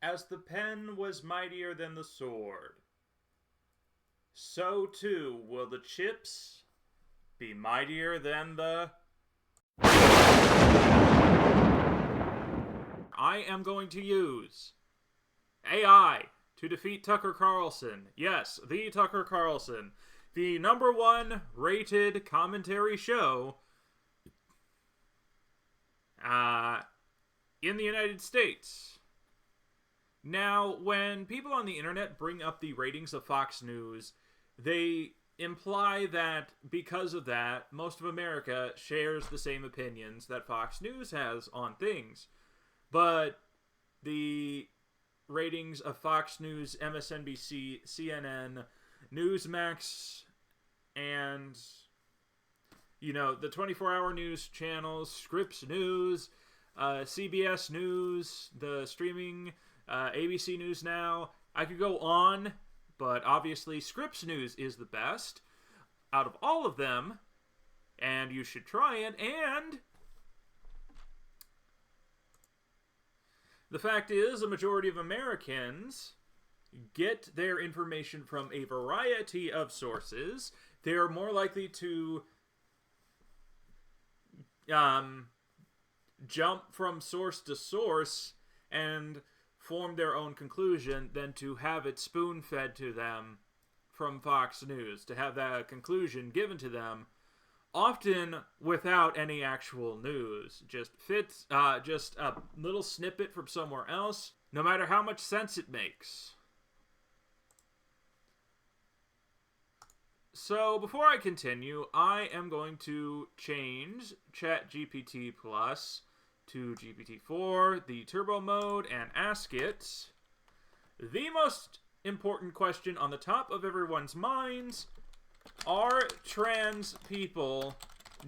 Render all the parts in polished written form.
As the pen was mightier than the sword, so too will the chips be mightier than the... I am going to use AI to defeat Tucker Carlson. Yes, the Tucker Carlson. The #1 rated commentary show in the United States. Now, when people on the internet bring up the ratings of Fox News, they imply that because of that, most of America shares the same opinions that Fox News has on things. But the ratings of Fox News, MSNBC, CNN, Newsmax, and, the 24-hour news channels, Scripps News, CBS News, the streaming, ABC News Now. I could go on, but obviously Scripps News is the best out of all of them, and you should try it, and the fact is, a majority of Americans get their information from a variety of sources. They are more likely to jump from source to source and form their own conclusion than to have it spoon-fed to them from Fox News, to have that conclusion given to them, often without any actual news. Just a little snippet from somewhere else, no matter how much sense it makes. So, before I continue, I am going to change ChatGPT Plus to GPT-4, the turbo mode, and ask it the most important question on the top of everyone's minds: are trans people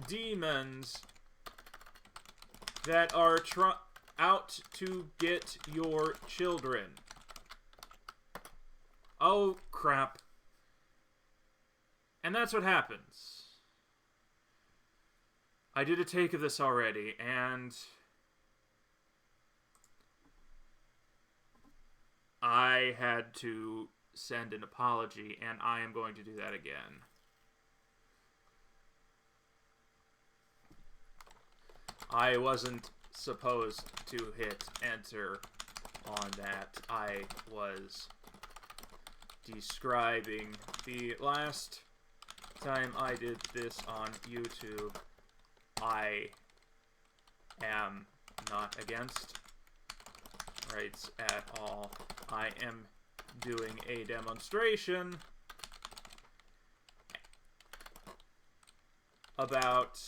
demons that are out to get your children? Oh, crap. And that's what happens. I did a take of this already, and I had to send an apology, and I am going to do that again. I wasn't supposed to hit enter on that. I was describing the last time I did this on YouTube. I am not against rights at all. I am doing a demonstration about...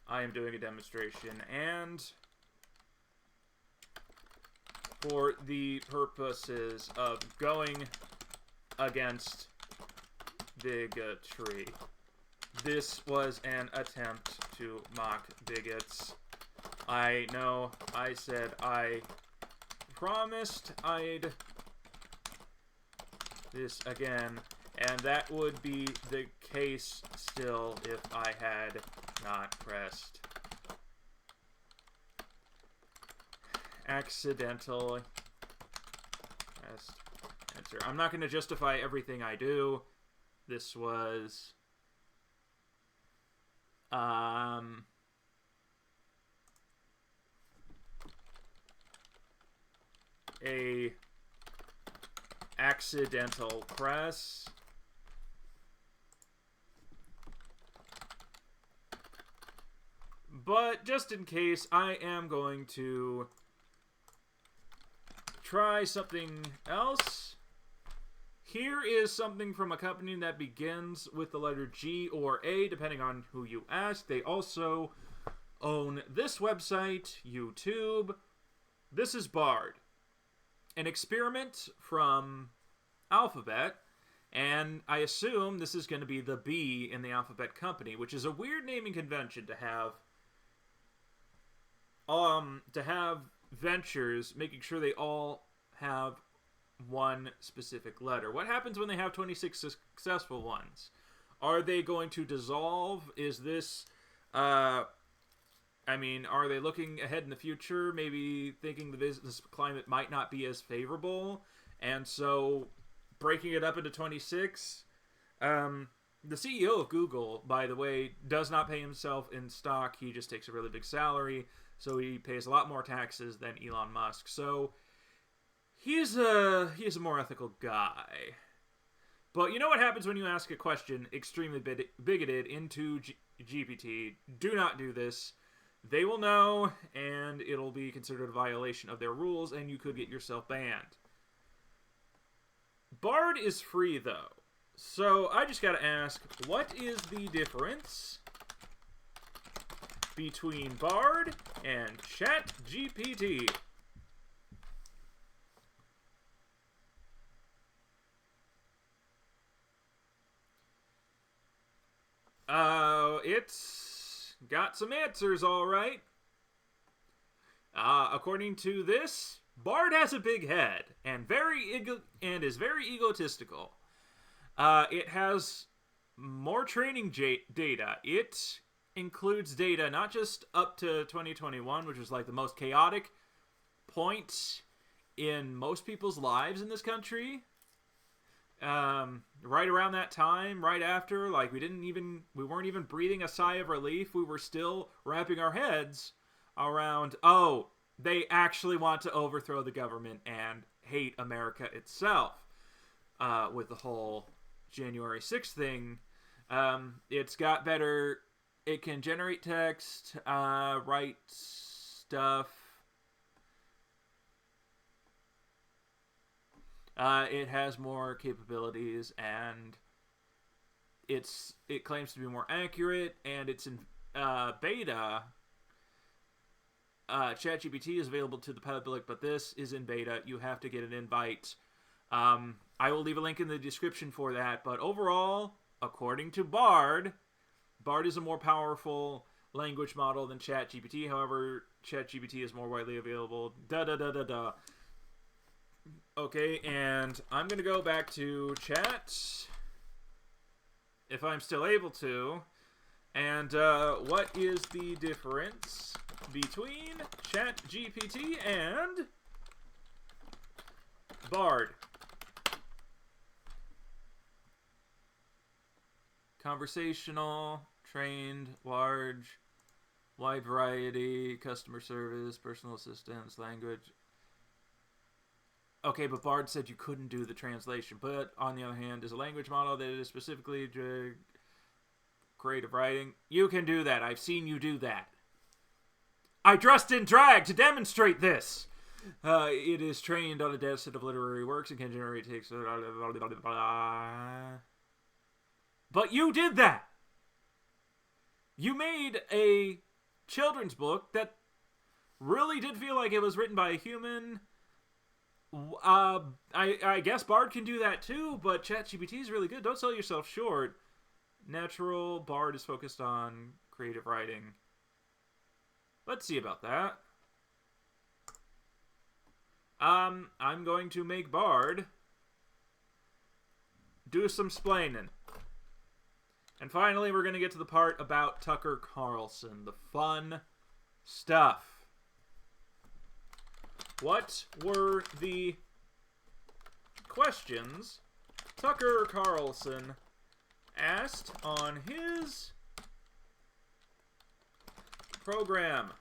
and for the purposes of going against bigotry. This was an attempt to mock bigots. I know I said I promised I'd this again, and that would be the case still if I had not pressed accidentally pressed enter. I'm not going to justify everything I do. This was a accidental press. But just in case, I am going to try something else. Here is something from a company that begins with the letter G or A, depending on who you ask. They also own this website, YouTube. This is Bard, an experiment from Alphabet, and I assume this is going to be the B in the Alphabet company, which is a weird naming convention to have ventures making sure they all have one specific letter. What happens when they have 26 successful ones? Are they going to dissolve? Is this I mean, are they looking ahead in the future, maybe thinking the business climate might not be as favorable, and so breaking it up into 26? The CEO of Google, by the way, does not pay himself in stock. He just takes a really big salary, so he pays a lot more taxes than Elon Musk. So he's a more ethical guy. But you know what happens when you ask a question extremely bigoted into GPT? Do not do this. They will know, and it'll be considered a violation of their rules, and you could get yourself banned. Bard is free, though. So I just gotta ask, what is the difference between Bard and ChatGPT? It's got some answers, all right. According to this, Bard has a big head and is very egotistical. It has more training data. It includes data not just up to 2021, which was like the most chaotic point in most people's lives in this country. Right around that time, right after, like we weren't even breathing a sigh of relief. We were still wrapping our heads around, oh, they actually want to overthrow the government and hate America itself. With the whole January 6th thing, it's got better. It can generate text, write stuff. It has more capabilities, and it claims to be more accurate, and it's in beta. ChatGPT is available to the public, but this is in beta. You have to get an invite. I will leave a link in the description for that, but overall, according to Bard is a more powerful language model than ChatGPT. However, ChatGPT is more widely available. Okay, and I'm going to go back to chat, if I'm still able to. And what is the difference between ChatGPT and Bard? Conversational, trained, large, wide variety, customer service, personal assistance, language. Okay, but Bard said you couldn't do the translation. But on the other hand, is a language model that is specifically creative writing. You can do that. I've seen you do that. I dressed in drag to demonstrate this. It is trained on a dataset of literary works and can generate text. But you did that. You made a children's book that really did feel like it was written by a human. I guess Bard can do that too, but ChatGPT is really good. Don't sell yourself short. Natural, Bard is focused on creative writing. Let's see about that. I'm going to make Bard do some splaining. And finally, we're going to get to the part about Tucker Carlson, the fun stuff. What were the questions Tucker Carlson asked on his program?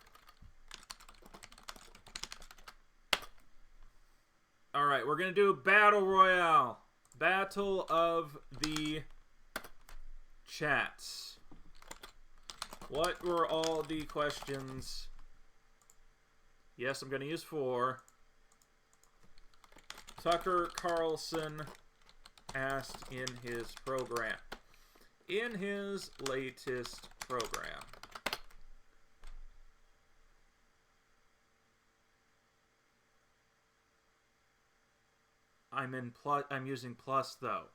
Alright, we're going to do a battle royale. Battle of the chats. What were all the questions? Yes, I'm going to use 4. Tucker Carlson asked in his program. In his latest program. I'm using plus though.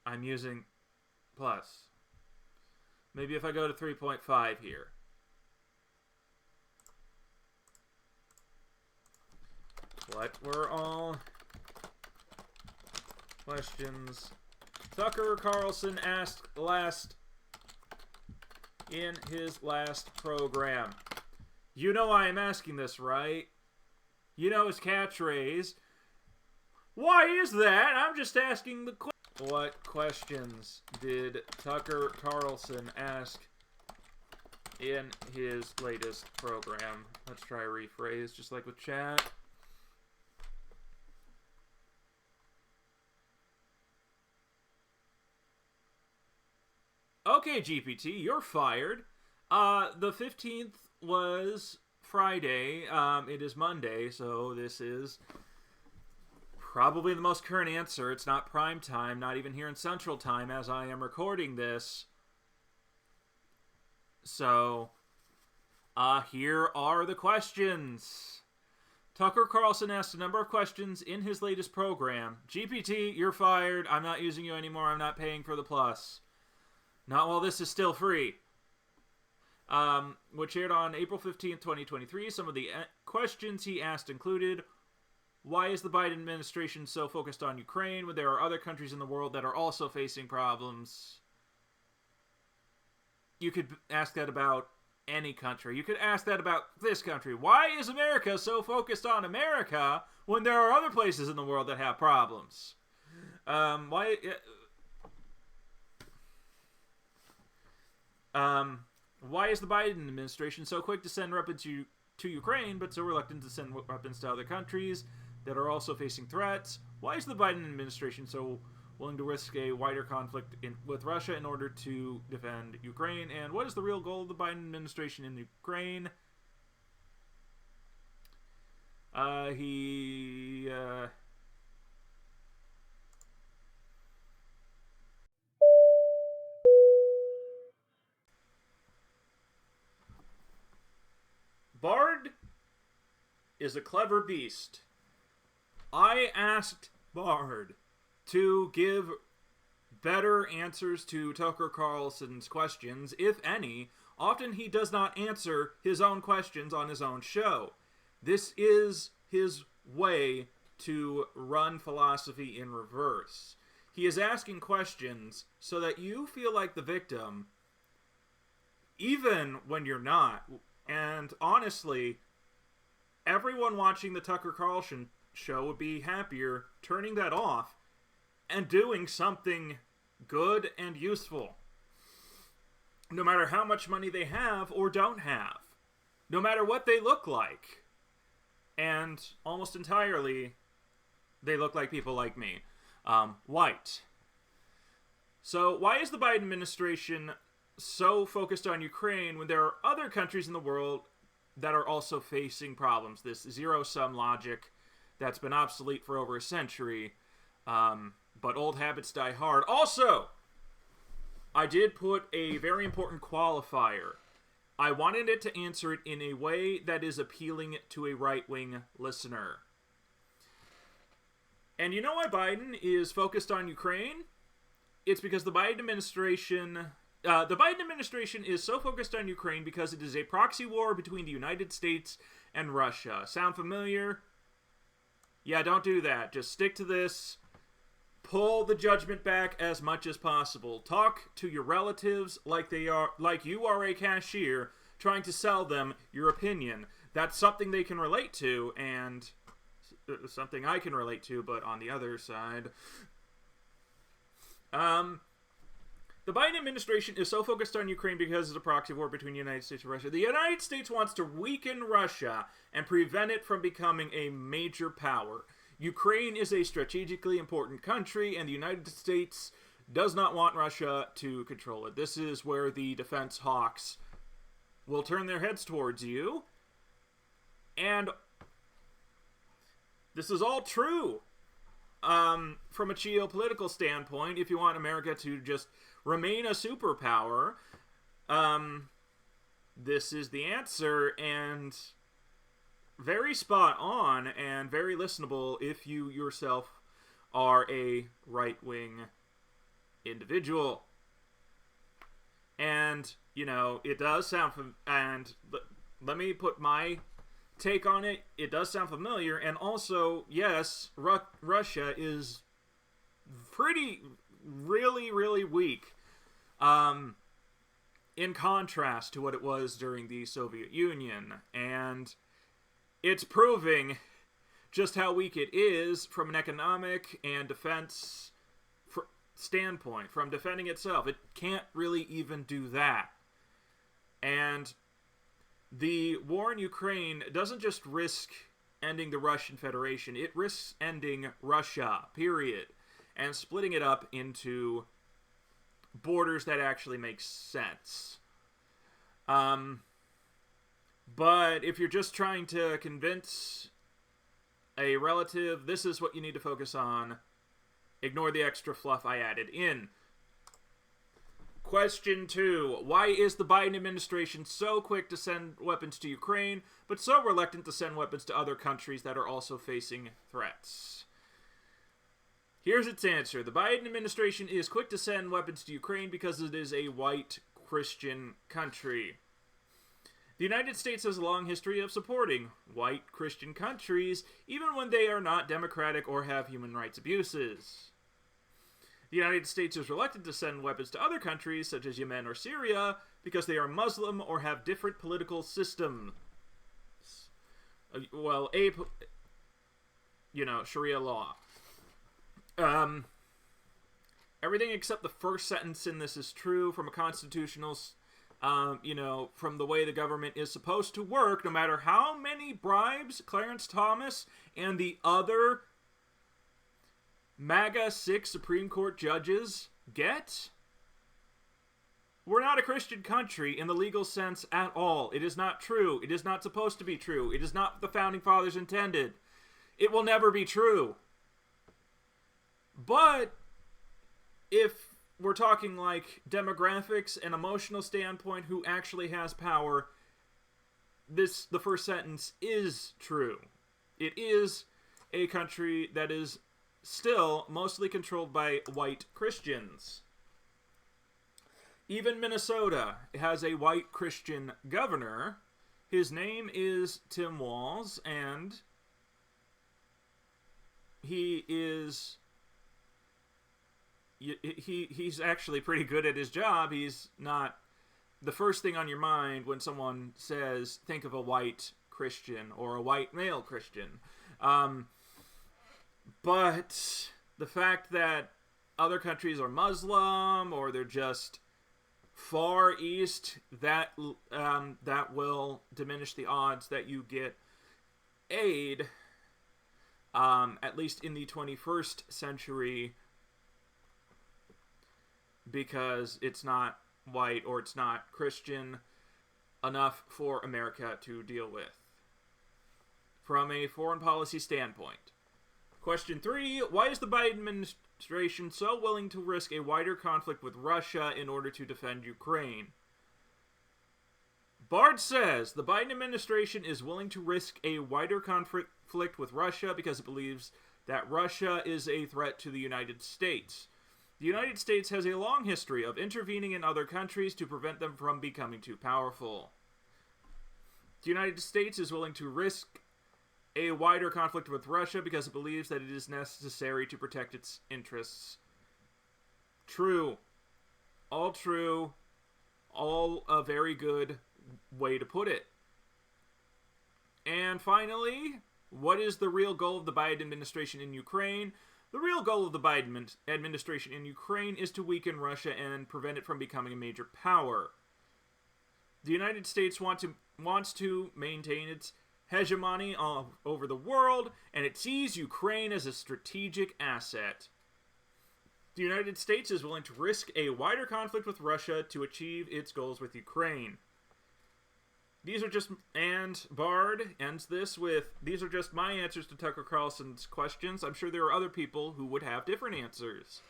I'm using plus. Maybe if I go to 3.5 here. What were all questions Tucker Carlson asked last in his last program. You know why I'm asking this, right? You know his catchphrase. Why is that? I'm just asking the question. What questions did Tucker Carlson ask in his latest program? Let's try a rephrase, just like with chat. Okay, GPT, you're fired. The 15th was Friday. It is Monday, so this is probably the most current answer. It's not prime time, not even here in Central Time as I am recording this. So, here are the questions. Tucker Carlson asked a number of questions in his latest program. GPT, you're fired. I'm not using you anymore. I'm not paying for the plus. Not while this is still free. Which aired on April 15th, 2023. Some of the questions he asked included, why is the Biden administration so focused on Ukraine when there are other countries in the world that are also facing problems? You could ask that about any country. You could ask that about this country. Why is America so focused on America when there are other places in the world that have problems? Why is the Biden administration so quick to send weapons to Ukraine, but so reluctant to send weapons to other countries that are also facing threats? Why is the Biden administration so willing to risk a wider conflict with Russia in order to defend Ukraine? And what is the real goal of the Biden administration in Ukraine? Bard is a clever beast. I asked Bard to give better answers to Tucker Carlson's questions, if any. Often he does not answer his own questions on his own show. This is his way to run philosophy in reverse. He is asking questions so that you feel like the victim, even when you're not. And honestly, everyone watching the Tucker Carlson show would be happier turning that off and doing something good and useful. No matter how much money they have or don't have. No matter what they look like. And almost entirely, they look like people like me. White. So why is the Biden administration so focused on Ukraine when there are other countries in the world that are also facing problems? This zero-sum logic that's been obsolete for over a century. But old habits die hard. Also, I did put a very important qualifier. I wanted it to answer it in a way that is appealing to a right-wing listener. And you know why Biden is focused on Ukraine? It's because the Biden administration is so focused on Ukraine because it is a proxy war between the United States and Russia. Sound familiar? Yeah, don't do that. Just stick to this. Pull the judgment back as much as possible. Talk to your relatives like you are a cashier trying to sell them your opinion. That's something they can relate to, and something I can relate to, but on the other side. The Biden administration is so focused on Ukraine because it's a proxy war between the United States and Russia. The United States wants to weaken Russia and prevent it from becoming a major power. Ukraine is a strategically important country, and the United States does not want Russia to control it. This is where the defense hawks will turn their heads towards you. And this is all true. From a geopolitical standpoint, if you want America to just remain a superpower, this is the answer, and very spot on and very listenable if you yourself are a right-wing individual. And, you know, it does sound and let me put my take on it. It does sound familiar, and also, yes, Russia is really, really weak. in contrast to what it was during the Soviet Union. And it's proving just how weak it is from an economic and defense standpoint, from defending itself. It can't really even do that. And the war in Ukraine doesn't just risk ending the Russian Federation, it risks ending Russia, period, and splitting it up into borders that actually make sense. But if you're just trying to convince a relative this is what you need to focus on, ignore the extra fluff I added in. Question 2. Why is the Biden administration so quick to send weapons to Ukraine, but so reluctant to send weapons to other countries that are also facing threats? Here's its answer. The Biden administration is quick to send weapons to Ukraine because it is a white Christian country. The United States has a long history of supporting white Christian countries, even when they are not democratic or have human rights abuses. The United States is reluctant to send weapons to other countries, such as Yemen or Syria, because they are Muslim or have different political systems. Well, Sharia law. Everything except the first sentence in this is true from a constitutional, from the way the government is supposed to work, no matter how many bribes Clarence Thomas and the other MAGA 6 Supreme Court judges get. We're not a Christian country in the legal sense at all. It is not true. It is not supposed to be true. It is not what the Founding Fathers intended. It will never be true. But if we're talking like demographics and emotional standpoint, who actually has power, the first sentence is true. It is a country that is still mostly controlled by white Christians. Even Minnesota has a white Christian governor. His name is Tim Walz, and he's actually pretty good at his job. He's not the first thing on your mind when someone says, think of a white Christian or a white male Christian. But the fact that other countries are Muslim or they're just far east, that will diminish the odds that you get aid, at least in the 21st century, because it's not white or it's not Christian enough for America to deal with from a foreign policy standpoint. Question 3, why is the Biden administration so willing to risk a wider conflict with Russia in order to defend Ukraine? Bard says the Biden administration is willing to risk a wider conflict with Russia because it believes that Russia is a threat to the United States. The United States has a long history of intervening in other countries to prevent them from becoming too powerful. The United States is willing to risk a wider conflict with Russia because it believes that it is necessary to protect its interests. True. All true. All a very good way to put it. And finally, what is the real goal of the Biden administration in Ukraine? The real goal of the Biden administration in Ukraine is to weaken Russia and prevent it from becoming a major power. The United States wants to maintain its hegemony over the world, and it sees Ukraine as a strategic asset. The United States is willing to risk a wider conflict with Russia to achieve its goals with Ukraine. And Bard ends this with, these are just my answers to Tucker Carlson's questions. I'm sure there are other people who would have different answers.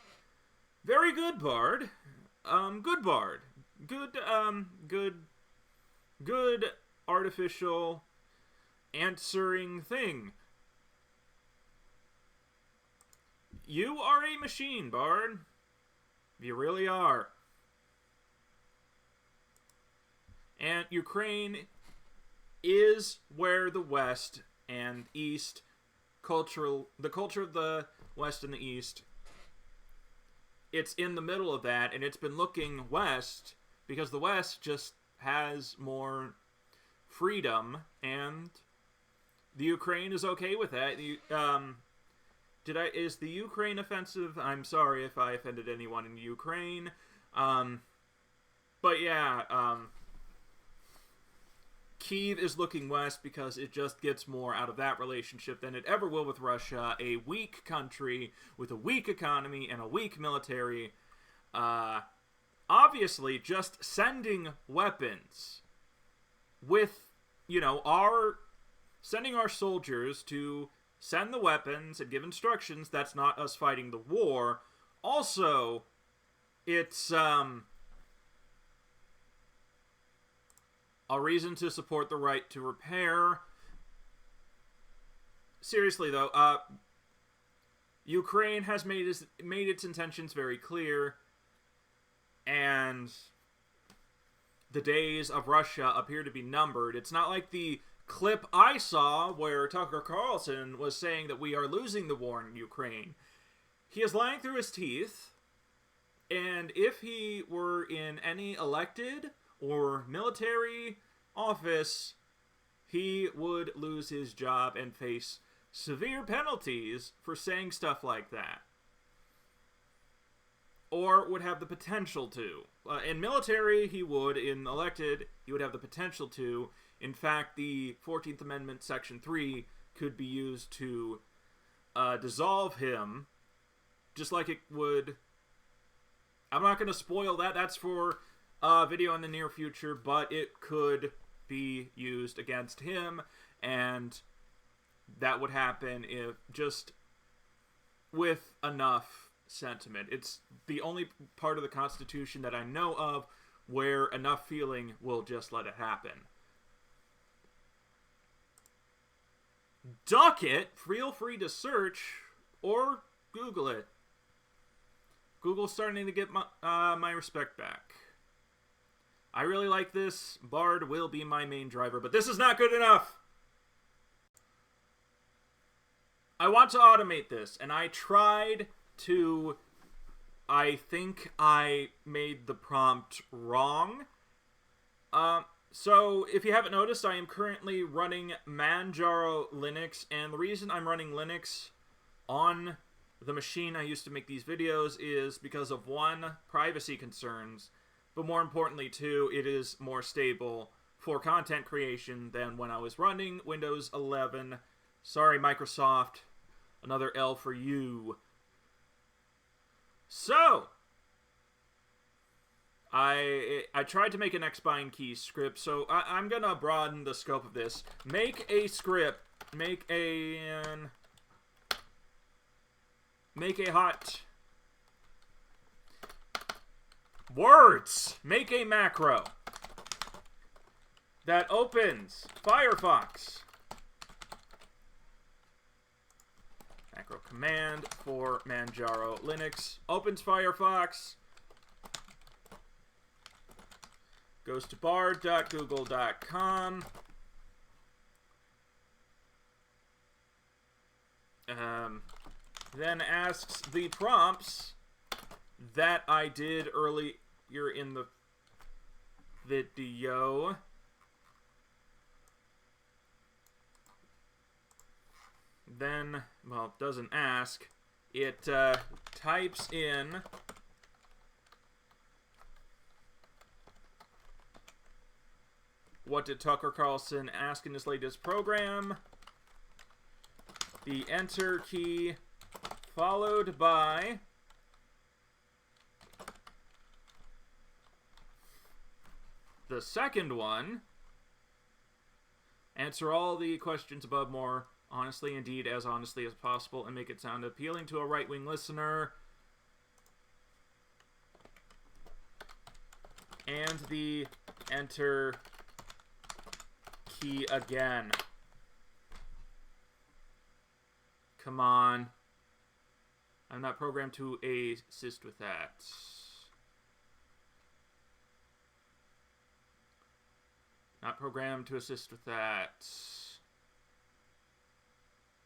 Very good, Bard. Good Bard. Good artificial answering thing. You are a machine, Bard. You really are. And Ukraine is where the West and East the culture of the West and the East, it's in the middle of that, and it's been looking west because the West just has more freedom, and the Ukraine is okay with that. Is the Ukraine offensive? I'm sorry if I offended anyone in Ukraine. But yeah, Kyiv is looking west because it just gets more out of that relationship than it ever will with Russia, a weak country with a weak economy and a weak military. Obviously, just sending weapons with, sending our soldiers to send the weapons and give instructions, that's not us fighting the war. Also, it's a reason to support the right to repair. Seriously, though, Ukraine has made its intentions very clear, and the days of Russia appear to be numbered. It's not like the clip I saw where Tucker Carlson was saying that we are losing the war in Ukraine. He is lying through his teeth, and if he were in any elected or military office, he would lose his job and face severe penalties for saying stuff like that. Or would have the potential to. In military, he would. In elected, he would have the potential to. In fact, the 14th Amendment, Section 3, could be used to dissolve him, just like it would... I'm not going to spoil that. That's for a video in the near future, but it could be used against him, and that would happen if just with enough sentiment. It's the only part of the Constitution that I know of where enough feeling will just let it happen. Duck it, feel free to search or Google it. Google's starting to get my respect back. I really like this. Bard will be my main driver, but this is not good enough. I want to automate this, and I tried to... I think I made the prompt wrong. So, if you haven't noticed, I am currently running Manjaro Linux, and the reason I'm running Linux on the machine I used to make these videos is because of, one, privacy concerns, but more importantly, two, it is more stable for content creation than when I was running Windows 11. Sorry, Microsoft. Another L for you. So, I tried to make an Xbind key script, so I'm going to broaden the scope of this. Make a script. Make a hot... Words! Make a macro that opens Firefox. Macro command for Manjaro Linux. Opens Firefox. Goes to bard.google.com. Then asks the prompts that I did earlier in the video. Then, well, it doesn't ask. It types in what did Tucker Carlson ask in his latest program. The enter key followed by the second one. Answer all the questions above more honestly, indeed as honestly as possible, and make it sound appealing to a right-wing listener. And the enter key again. Come on. I'm not programmed to assist with that. Not programmed to assist with that.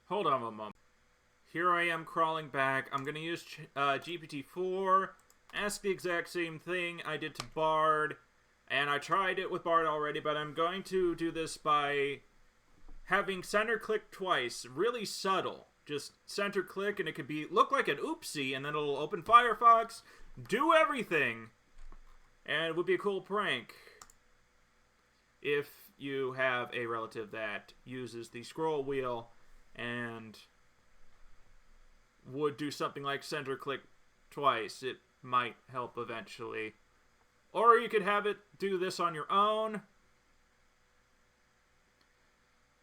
Hold on a moment. Here I am crawling back. I'm going to use GPT-4. Ask the exact same thing I did to Bard. And I tried it with Bard already, but I'm going to do this by having center click twice, really subtle. Just center click, and it could be look like an oopsie, and then it'll open Firefox, do everything, and it would be a cool prank if you have a relative that uses the scroll wheel and would do something like center click twice. It might help eventually. Or you could have it do this on your own.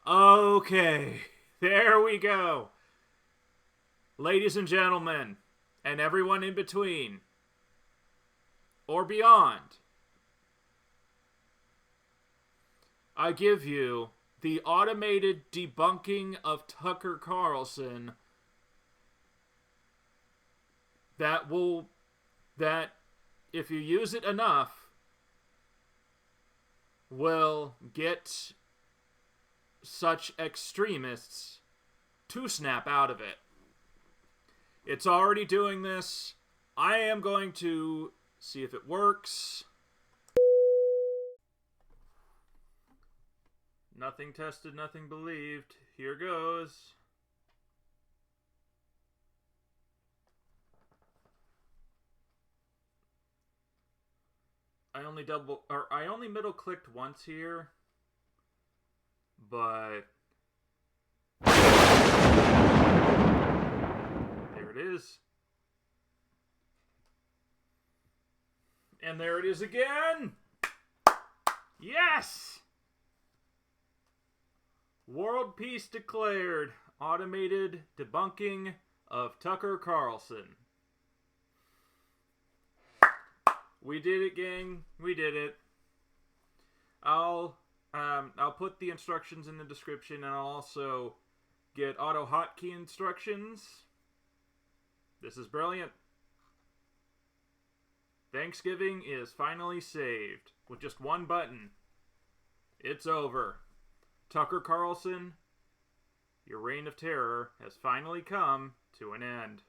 Okay, there we go. Ladies and gentlemen, and everyone in between, or beyond, I give you the automated debunking of Tucker Carlson that if you use it enough, will get such extremists to snap out of it. It's already doing this. I am going to see if it works. Nothing tested, nothing believed. Here goes. I only middle clicked once here, but there it is. And there it is again. Yes! World peace declared. Automated debunking of Tucker Carlson. We did it, gang. We did it. I'll put the instructions in the description, and I'll also get auto hotkey instructions. This is brilliant. Thanksgiving is finally saved with just one button. It's over. Tucker Carlson, your reign of terror has finally come to an end.